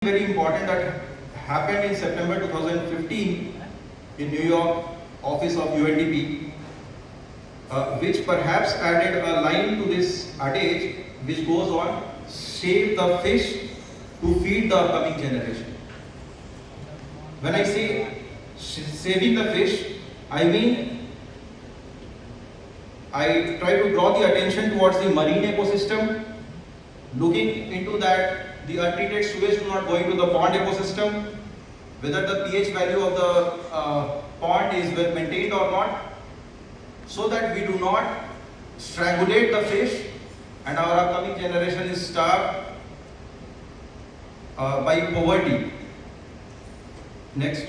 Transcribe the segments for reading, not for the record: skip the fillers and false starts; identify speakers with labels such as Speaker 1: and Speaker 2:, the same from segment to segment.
Speaker 1: Very important that happened in September 2015 in New York office of UNDP, which perhaps added a line to this adage which goes on, save the fish to feed the upcoming generation. When I say saving the fish, I mean I try to draw the attention towards the marine ecosystem, looking into that the untreated sewage do not go into the pond ecosystem, whether the pH value of the pond is well maintained or not, so that we do not strangulate the fish and our upcoming generation is starved by poverty. Next.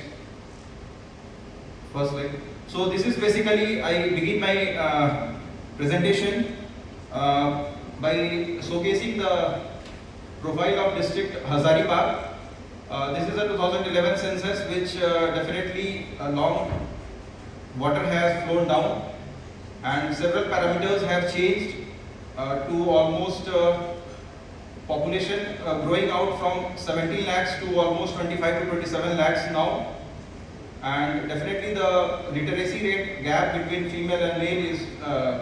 Speaker 1: First slide. So this is basically, I begin my presentation by showcasing the profile of district Hazaribagh. This is a 2011 census which definitely long water has flown down and several parameters have changed to almost population growing out from 17 lakhs to almost 25 to 27 lakhs now, and definitely the literacy rate gap between female and male is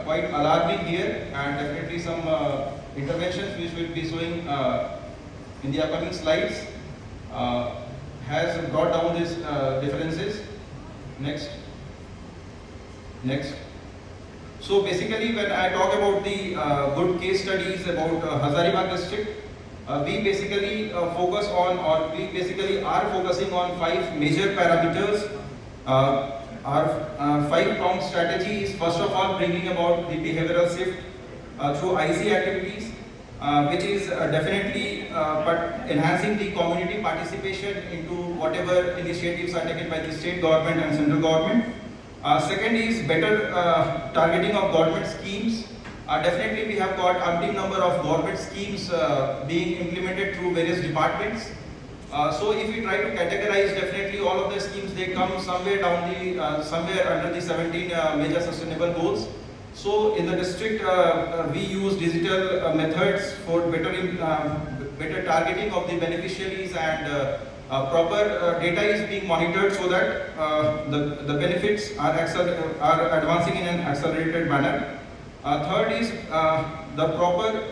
Speaker 1: quite alarming here, and definitely some interventions which will be showing in the upcoming slides has brought down these differences. Next. So basically, when I talk about the good case studies about Hazaribagh district, we basically focus on, or we basically are focusing on 5 major parameters. Our 5-pronged strategy is first of all bringing about the behavioral shift through IC activities, which is definitely but enhancing the community participation into whatever initiatives are taken by the state government and central government. Second is better targeting of government schemes. Definitely we have got umpteen number of government schemes being implemented through various departments. So if we try to categorize, definitely all of the schemes, they come somewhere down the somewhere under the 17 major sustainable goals. So in the district we use digital methods for better targeting of the beneficiaries, and proper data is being monitored so that the benefits are advancing in an accelerated manner. Third is the proper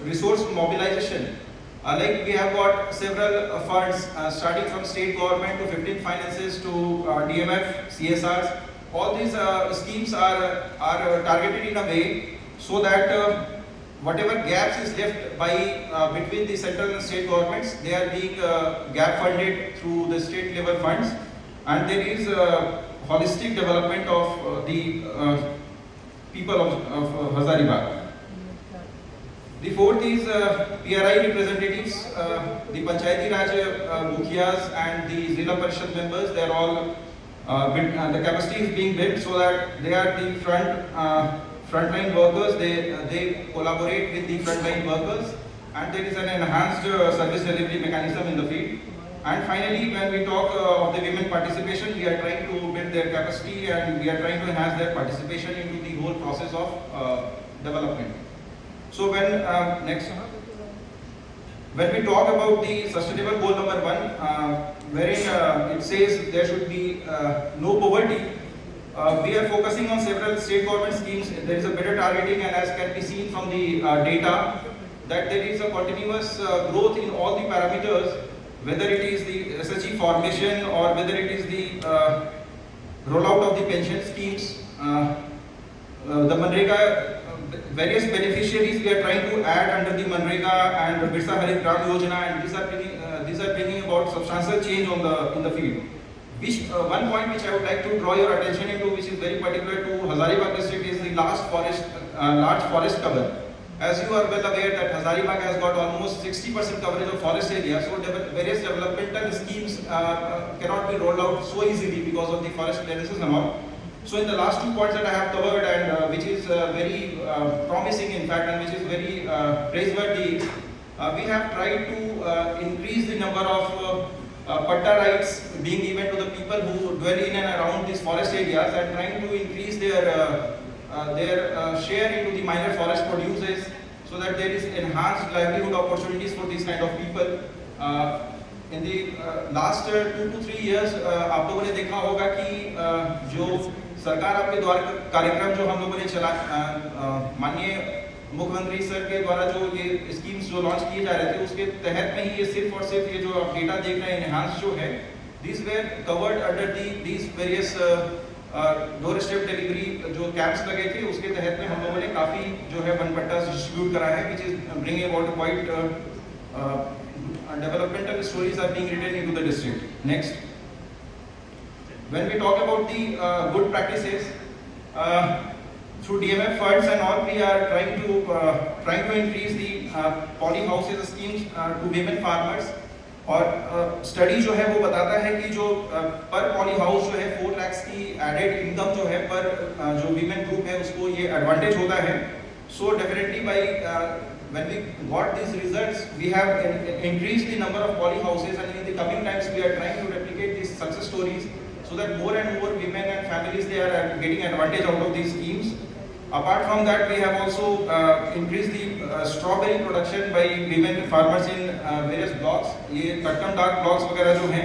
Speaker 1: resource mobilization. Like we have got several funds starting from state government to 15 finances to DMF, CSRs. All these schemes are targeted in a way so that whatever gaps is left by between the central and state governments, they are being gap funded through the state level funds, and there is holistic development of the people of Hazaribagh. The fourth is PRI representatives, the Panchayati Raj Mukhias and the Zilla Parishad members. They are all the capacity is being built so that they are the frontline workers. They collaborate with the frontline workers, and there is an enhanced service delivery mechanism in the field. And finally, when we talk of the women participation, we are trying to build their capacity and we are trying to enhance their participation into the whole process of development. So when we talk about the sustainable goal number 1, wherein it says there should be no poverty, we are focusing on several state government schemes. There is a better targeting, and as can be seen from the data, that there is a continuous growth in all the parameters, whether it is the SHG formation or whether it is the rollout of the pension schemes, the Manrega, various beneficiaries we are trying to add under the Manrega and Birsa Harit Gram Yojana, and these are bringing about substantial change in the field. One point which I would like to draw your attention into, which is very particular to Hazaribagh district, is the large forest cover. As you are well aware that Hazaribagh has got almost 60% coverage of forest area, so various developmental schemes cannot be rolled out so easily because of the forest clearances and all. So in the last 2 points that I have covered, and which is very promising in fact, and which is very praiseworthy, we have tried to increase the number of patta rights being given to the people who dwell in and around these forest areas, and trying to increase their share into the minor forest producers, so that there is enhanced livelihood opportunities for these kind of people. In the last 2 to 3 years आप लोगों ने देखा होगा कि जो सरकार आपके द्वारा कार्यक्रम जो हम लोगों ने चला माननीय मुख्यमंत्री सर के द्वारा जो ये स्कीम्स जो लॉन्च किए जा रहे थे उसके तहत में ही ये सिर्फ और सिर्फ ये जो आप डेटा देख रहे हैं एनहांस जो है this were covered under these various door step delivery जो कैंप्स लगे थे उसके तहत में हम लोगों ने काफ़ी जो है बनपट्टा डिस्ट्रीब्यूट करा है which is bringing about quite developmental stories are being written into the district. Next, when we talk about the good practices through DMF funds and all, we are trying to increase the poly houses schemes to women farmers. और study जो है वो बताता है कि जो पर poly house जो है 4 लाख की एडेड इनकम जो है पर जो वीमेन ग्रुप है उसको ये एडवांटेज होता है. So definitely by when we got these results, we have increased the number of poly houses, and in the coming times we are trying to replicate these success stories so that more and more women and families they are getting advantage out of these schemes. Apart from that, we have also increased the strawberry production by women farmers in various blocks. ये कट्टम dark blocks वगैरह जो हैं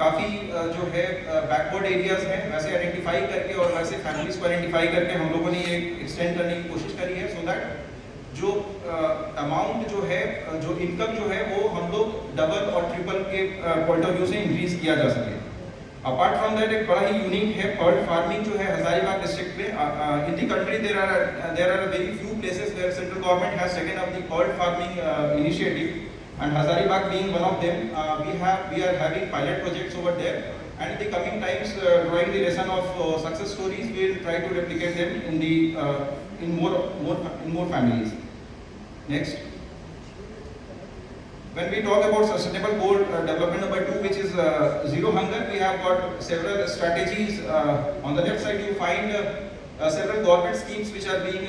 Speaker 1: काफ़ी जो है backward areas हैं वैसे identify करके और वैसे फैमिलीज को आइडेंटिफाई करके हम लोगों ने ये एक्सटेंड करने की कोशिश करी है सो दैट जो अमाउंट जो है जो इनकम जो है वो हम लोग डबल और ट्रिपल के पॉइंट ऑफ व्यू से इंक्रीज किया जा सके. अपार्ट फ्रॉम दैट एक बड़ा ही यूनिक है पर्ड फार्मिंग जो है हजारीबाग डिस्ट्रिक्ट में. In the country there are very few places where central government has taken up the pearl farming initiative and Hazaribagh being one of them. We are having pilot projects over there, and in the coming times drawing the lesson of success stories, we will try to replicate them in the in more families. Next, when we talk about sustainable goal development number 2, which is zero hunger, we have got several strategies. On the left side you find several government schemes which are being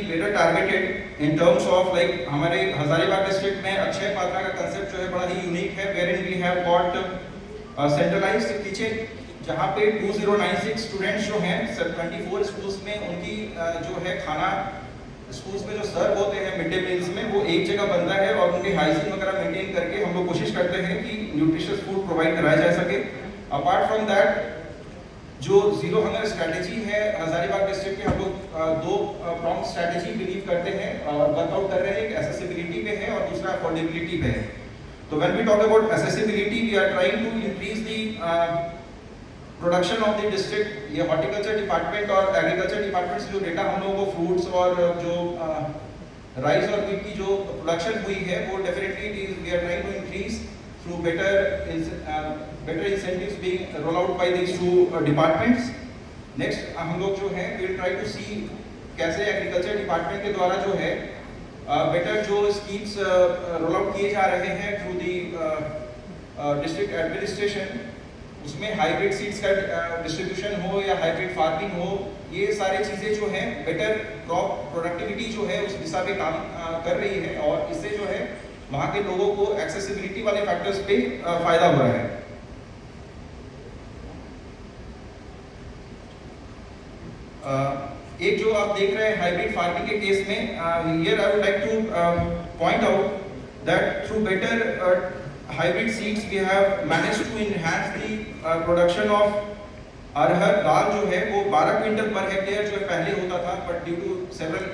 Speaker 1: better targeted in terms of like हमारे Hazaribagh district में अक्षय पात्रा का concept जो है बड़ा ही unique है wherein we have got centralized kitchen जहाँ पे 2096 स्टूडेंट्स जो हैं 24 स्कूल्स में उनकी जो है खाना स्कूल्स में जो सर्व होते हैं मिड डे मील्स में वो एक जगह बनता है और उनके हाइजीन वगैरह मेंटेन करके हम लोग कोशिश करते हैं कि न्यूट्रिशियस फूड प्रोवाइड कराया जा सके. अपार्ट फ्रॉम दैट जो जीरो हंगर स्ट्रैटेजी है हजारीबाग डिस्ट्रिक्ट में हम लोग 2 प्रॉम्प्ट स्ट्रैटेजी बिलीव करते हैं और वर्कआउट कर रहे हैं. एक एक्सेसिबिलिटी पे है और दूसरा अफोर्डेबिलिटी पे है. तो when we talk about accessibility we are trying to increase the production of the district. ये हॉर्टिकल्चर डिपार्टमेंट और एग्रीकल्चर डिपार्टमेंट से जो डेटा हम लोगों को फ्रूट्स और जो राइस और व्हीट की जो प्रोडक्शन हुई है वो definitely we are trying to increase through better incentives being rolled out by these 2 departments. Next हम लोग जो है we will try to see कैसे एग्रीकल्चर डिपार्टमेंट के द्वारा जो है बेटर जो स्कीम्स रोल आउट किए जा रहे हैं थ्रू दी डिस्ट्रिक्ट एडमिनिस्ट्रेशन उसमें हाइब्रिड सीड्स का डिस्ट्रीब्यूशन हो या हाइब्रिड फार्मिंग हो ये सारी चीज़ें जो हैं बेटर क्रॉप प्रोडक्टिविटी जो है उस दिशा पे काम कर रही है और इससे जो है वहाँ के लोगों को एक्सेसिबिलिटी वाले फैक्टर्स पे फायदा हो रहा है. एक जो आप देख रहे हैं हाइब्रिड फार्मिंग के केस में here I would like to point out that through better hybrid seeds we have managed to enhance the production of arhar dal जो है वो 12 क्विंटल पर हेक्टेयर जो पहले होता था but due to several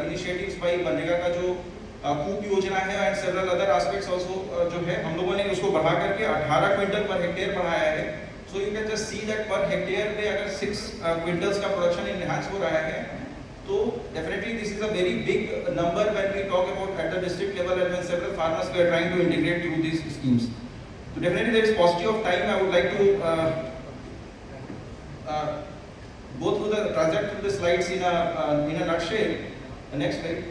Speaker 1: initiatives by मनरेगा का जो कूप योजना है and several other aspects also जो है हम लोगों ने उसको बढ़ा करके 18 क्विंटल पर हेक्टेयर बढ़ाया है. So you can just see that per hectare पे अगर 6 क्विंटल्स का प्रोडक्शन इनहांस हो रहा है तो definitely this is a very big number when we talk about at the district level and when several farmers we are trying to integrate through these schemes. तो definitely there is positive of time I would like to go through the project through the slides in a nutshell. Next slide.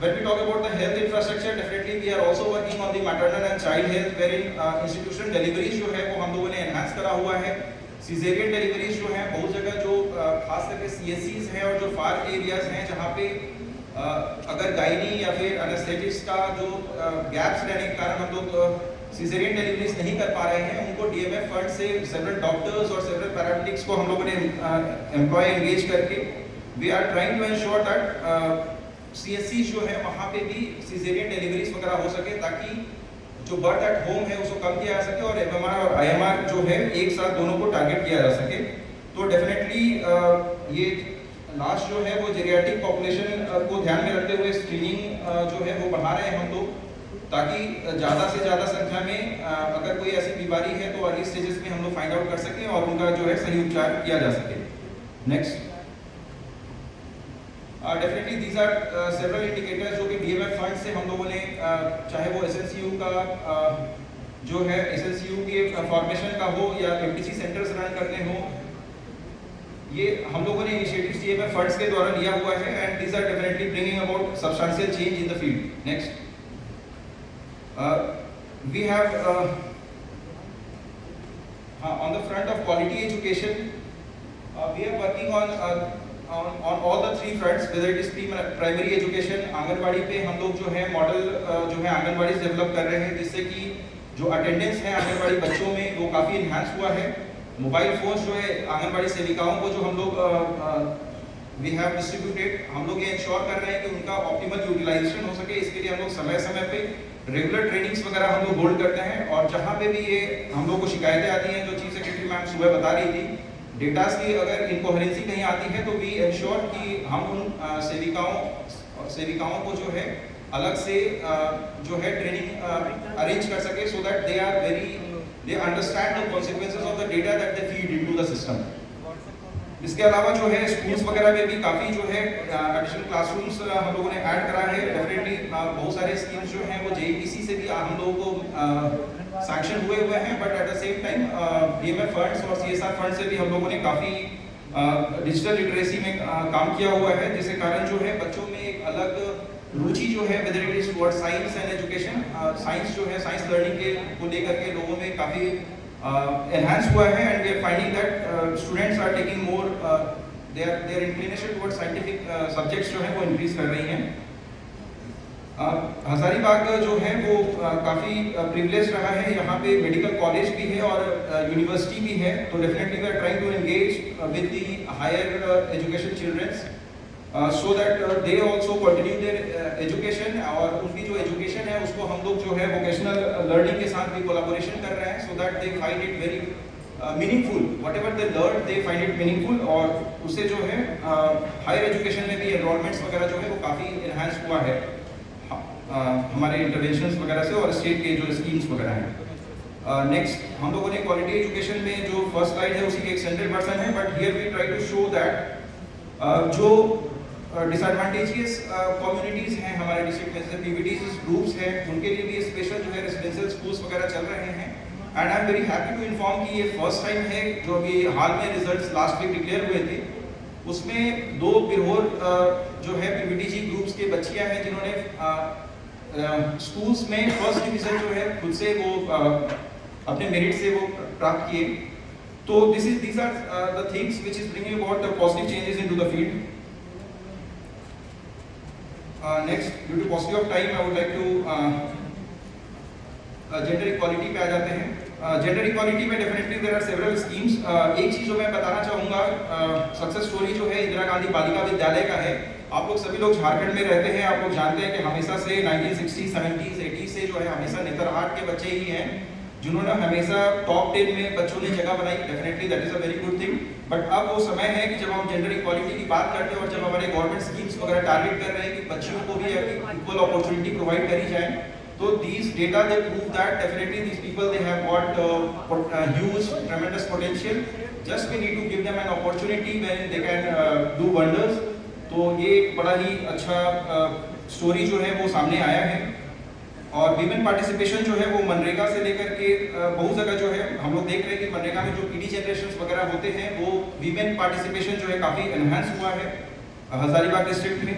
Speaker 1: When we talk about the health infrastructure, definitely we are also working on the maternal and child health, wherein institutional deliveries जो है वो हम लोगों ने enhance करा हुआ है. Cesarean deliveries जो है बहुत जगह जो खास करके CSCs हैं और जो far areas हैं जहाँ पे अगर गायनी या फिर anesthetists का जो gaps रहने के कारण हम लोग सीजरियन डिलीवरीज नहीं कर पा रहे हैं उनको DMF फंड से सेवरल डॉक्टर्स और सेवरल पैरामेडिक्स को हम लोगों ने एम्प्लॉय एंगेज करके we are trying to ensure that CSC जो है वहाँ पे भी सिजेरियन डिलीवरीज वगैरह हो सके, ताकि जो बर्थ एट होम है उसको कम किया जा सके और MMR और IMR जो है एक साथ दोनों को टारगेट किया जा सके। तो डेफिनेटली ये लास्ट जो है वो जेरियाट्रिक पॉपुलेशन को ध्यान में रखते हुए स्क्रीनिंग जो है वो बढ़ा रहे हैं हम लोग, ताकि ज़्यादा से ज़्यादा संख्या में अगर कोई ऐसी बीमारी है तो अर्ली स्टेजेस में हम लोग फाइंड आउट कर सकें और उनका जो है सही उपचार किया जा सके। Next, definitely these are several indicators जो कि DMF फंड से हम लोगों ने चाहे वो SNCU का जो है SNCU के फॉर्मेशन का हो या MTC सेंटर्स रन करने हो, ये हम लोगों ने इनिशिएटिव्स DMF फंड्स के द्वारा लिया हुआ है and these are definitely bringing about substantial change in the field. Next, we have on the front of quality education, we are working on all the three fronts, whether it is primary education, anganwadi पे हम लोग जो है model जो है anganwadi develop कर रहे हैं, जिससे कि जो अटेंडेंस है आंगनबाड़ी बच्चों में वो काफ़ी इन्हांस हुआ है। मोबाइल फोन्स जो है आंगनबाड़ी सेविकाओं को जो हम लोग वी हैव डिस्ट्रीब्यूटेड, हम लोग ये इंश्योर कर रहे हैं कि उनका ऑप्टिमल यूटिलाइजेशन हो सके। इसके लिए हम लोग समय समय पे रेगुलर ट्रेनिंग्स वगैरह हम लोग होल्ड करते हैं, और जहाँ पे भी ये हम लोग को शिकायतें आती हैं, जो चीफ सेक्रेटरी मैम सुबह बता रही थी, डेटास की अगर इनकोहेरेंसी कहीं आती है तो वी इंश्योर कि हम उन सेविकाओं को जो है अलग से जो है ट्रेनिंग अरेंज कर सके, so that they understand the consequences of the data that they feed into the system. इसके अलावा जो है स्कूल्स वगैरह में भी काफ़ी जो है एडिशनल क्लासरूम्स हम लोगों ने ऐड करा है। डेफिनेटली बहुत सारे स्कीम्स जो हैं वो JEPC से भी हम लोगों को सैंक्शन हुए हैं, but at the same time DMF funds और CSR फंड से भी हम लोगों ने काफ़ी डिजिटल लिटरेसी में काम किया हुआ है, जिसके कारण जो है बच्चों में एक अलग रुचि जो है whether it is towards science and education, science जो है साइंस लर्निंग के को लेकर के लोगों में काफ़ी enhanced हुआ है, and we are finding that students are taking more their inclination towards scientific subjects जो है वो increase कर रही हैं। हजारीबाग जो है वो काफ़ी प्रिविलेज रहा है, यहाँ पे मेडिकल कॉलेज भी है और यूनिवर्सिटी भी है, तो definitely we are trying to engage with the higher education childrens so that they also continue their education, और उनकी जो एजुकेशन है उसको हम लोग जो है वोकेशनल लर्निंग के साथ भी कोलैबोरेशन कर रहे हैं, so that they find it very meaningful, whatever they learn they find it meaningful, और उससे जो है हायर एजुकेशन में भी एनरोलमेंट्स वगैरह जो है वो काफ़ी इन्हांस हुआ है हमारे इंटरवेंशंस वगैरह से और स्टेट के जो स्कीम्स वगैरह हैं। नेक्स्ट, हम लोगों ने क्वालिटी एजुकेशन में जो फर्स्ट स्लाइड है उसी के एक्सटेंडेड वर्जन है, but here we try to show that जो डिसएडवांटेजेस कम्युनिटीज़ हैं हमारे डिस्ट्रिक्ट में, जैसे PVTs ग्रुप्स हैं, उनके लिए भी स्पेशल जो है रेजिडेंशियल स्कूल्स वगैरह चल रहे हैं। And I am very happy to inform कि ये फर्स्ट टाइम है जो अभी हाल में रिजल्ट्स लास्ट वीक डिक्लेयर हुए थे, उसमें 2 बिरहोर जो है PVTG ग्रुप्स के बच्चियां हैं जिन्होंने स्कूल्स में फर्स्ट डिवीज़न जो है खुद से वो अपने मेरिट से वो प्राप्त किए। तो these are the things which is bringing about the positive changes into the field. Next, due to paucity of time, I would like to gender equality पे आ जाते हैं। जेंडर इक्वालिटी में definitely there are several schemes. एक चीज़ जो मैं बताना चाहूँगा, सक्सेस स्टोरी जो है इंदिरा गांधी बालिका विद्यालय का है। आप लोग सभी लोग झारखंड में रहते हैं, आप लोग जानते हैं कि हमेशा से 1960s, 70s, 80s से जो है हमेशा नेतरहाट के बच्चे ही हैं जिन्होंने हमेशा टॉप 10 में बच्चों ने जगह बनाई। Definitely that is a very good thing, but अब वो समय है कि जब हम जेंडर इक्वालिटी की बात करते हैं और जब हमारे गवर्नमेंट स्कीम्स वगैरह टारगेट कर रहे हैं कि बच्चियों को भी इक्वल अपॉर्चुनिटी प्रोवाइड करी जाए, तो these data they prove that definitely these people they have got huge tremendous potential, just we need to give them an opportunity when they can do wonders। तो ये बड़ा ही अच्छा स्टोरी जो है वो सामने आया है। और वीमेन पार्टिसिपेशन जो है वो मनरेगा से लेकर के बहुत जगह जो है हम लोग देख रहे हैं कि मनरेगा में जो PD जनरेशन वगैरह होते हैं वो वीमेन पार्टिसिपेशन जो है काफ़ी एनहांस हुआ है हजारीबाग डिस्ट्रिक्ट में।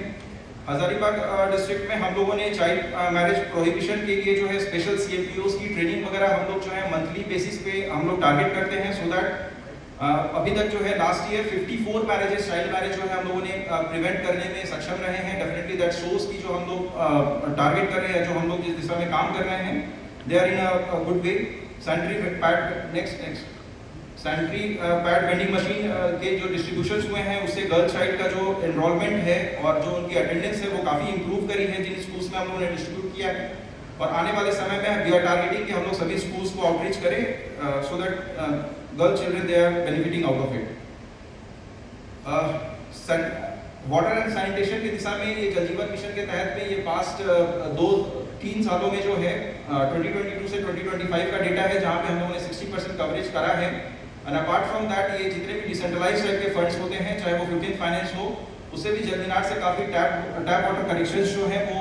Speaker 1: हजारीबाग डिस्ट्रिक्ट में हम लोगों ने चाइल्ड मैरिज प्रोहिबिशन के लिए जो है स्पेशल CMPOs की ट्रेनिंग वगैरह हम लोग जो है मंथली बेसिस पे हम लोग टारगेट करते हैं, सो दैट अभी तक जो है last year 54 marriages child marriage जो है हम लोगों ने प्रिवेंट करने में सक्षम रहे हैं। डेफिनेटली दैट शोज की जो हम लोग टारगेट कर रहे हैं, जो हम लोग जिस दिशा में काम कर रहे हैं, they are in a good way. Sanitary pad, next sanitary pad vending machine के जो डिस्ट्रीब्यूशन हुए हैं उससे गर्ल्स साइड का जो एनरोलमेंट है और जो उनकी अटेंडेंस है वो काफ़ी इंप्रूव करी है जिन स्कूल्स में हम लोगों ने डिस्ट्रीब्यूट किया है। और आने वाले समय में वी आर टारगेटिंग कि हम लोग सभी स्कूल्स को आउटरीच करें so that girls children they are benefiting out of it. Water and sanitation की दिशा में ये जल जीवन मिशन के तहत में ये पास्ट 2-3 सालों में जो है 2022 से 2025 का डेटा है जहाँ पे हम लोगों ने 60% कवरेज करा है। एंड अपार्ट फ्रॉम दैट ये जितने भी डिसेंट्रलाइज टाइप के फंड्स होते हैं चाहे वो 15 फाइनेंस हो उससे भी जल मीनार से काफ़ी टैप वाटर कनेक्शंस जो है वो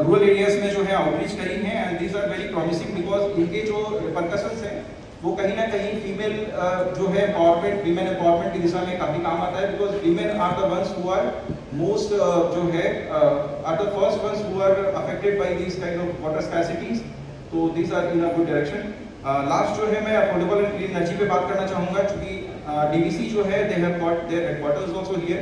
Speaker 1: रूरल एरियाज में जो है आउटरीच करी हैं। And these are very promising because इनके जो रिपरकशंस हैं वो कहीं ना कहीं फीमेल जो है एम्पावरमेंट वीमेन एम्पावरमेंट की दिशा में काफ़ी काम आता है because women are the ones who are most जो है are the first ones who are affected by these kind of water scarcities. तो these are in a good direction. Last जो है मैं अफोर्डेबल एंड क्लीन एनर्जी पे बात करना चाहूँगा क्योंकि डीवीसी जो है they have got their headquarters also here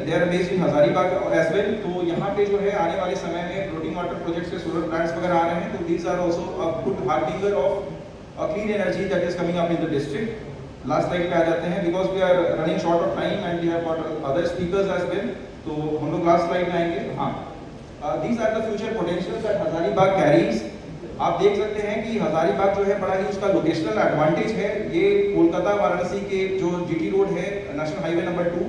Speaker 1: they are based in Hazaribagh as well. तो यहाँ पे जो है आने वाले समय में फ्लोटिंग वाटर प्रोजेक्ट्स के सोलर प्लांट्स वगैरह आ रहे हैं तो these are also a good harbinger of clean energy that is coming up in the district. Last slide पे आ जाते हैं because we are running short of time and we have got other speakers as well. तो हम लोग last slide में आएंगे। हाँ, these are the future potentials that Hazaribagh carries. आप देख सकते हैं कि हजारीबाग जो है बड़ा ही उसका लोकेशनल एडवांटेज है। ये कोलकाता वाराणसी के जो जीटी रोड है नेशनल हाईवे नंबर 2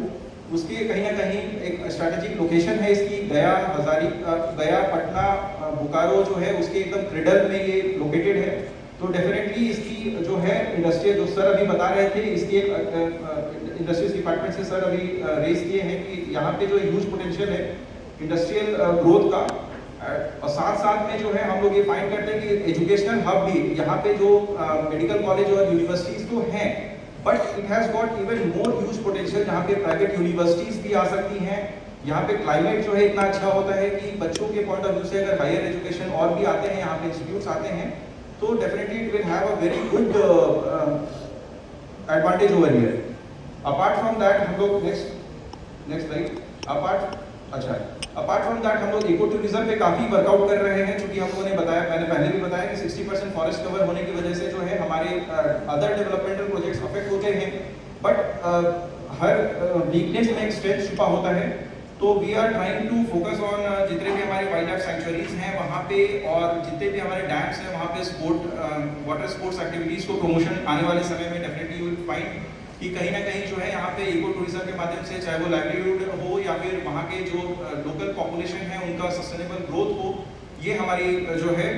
Speaker 1: उसके कहीं ना कहीं एक स्ट्रैटेजिक लोकेशन है इसकी। गया पटना बोकारो जो है उसके एकदम क्रिडल में ये लोकेटेड है। तो डेफिनेटली इसकी जो है इंडस्ट्रियल जो सर अभी बता रहे थे इसकी एक इंडस्ट्रीज डिपार्टमेंट से सर अभी रेज किए हैं कि यहाँ पे जो ह्यूज पोटेंशियल है इंडस्ट्रियल ग्रोथ का। और साथ साथ में जो है हम लोग ये फाइंड करते हैं कि एजुकेशनल हब भी यहाँ पे जो मेडिकल कॉलेज और यूनिवर्सिटीज तो हैं but it has got even more huge potential जहाँ पे प्राइवेट यूनिवर्सिटीज भी आ सकती हैं। यहाँ पे क्लाइमेट जो है इतना अच्छा होता है कि बच्चों के पॉइंट ऑफ व्यू से अगर हायर एजुकेशन और भी आते हैं यहाँ पे इंस्टीट्यूट्स आते हैं तो definitely it will have a very good advantage over here. Apart from that हम लोग next slide apart from that हम लोग इको टूरिज्म पे काफ़ी वर्कआउट कर रहे हैं क्योंकि हम लोगों ने बताया, मैंने पहले भी बताया कि 60% फॉरेस्ट कवर होने की वजह से जो है हमारे अदर डेवलपमेंटल प्रोजेक्ट्स अफेक्ट होते हैं बट हर वीकनेस में एक स्ट्रेंथ छुपा होता है। तो we are trying to focus on जितने भी हमारे वाइल्ड लाइफ सैंक्चुअरीज हैं वहाँ पे और जितने भी हमारे डैम्स हैं वहाँ पे वाटर स्पोर्ट्स एक्टिविटीज़ को प्रमोशन आने वाले समय में डेफिनेटली यू विल फाइंड कि कहीं ना कहीं जो है यहाँ पे इको टूरिज्म के माध्यम से चाहे वो लाइवलीहुड हो या फिर वहाँ के जो लोकल पॉपुलेशन है उनका सस्टेनेबल ग्रोथ हो, ये हमारी जो है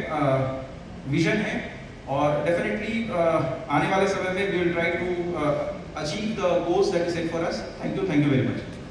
Speaker 1: विजन है। और डेफिनेटली आने वाले समय में we will try to achieve the goals that is set for us. Thank you very much.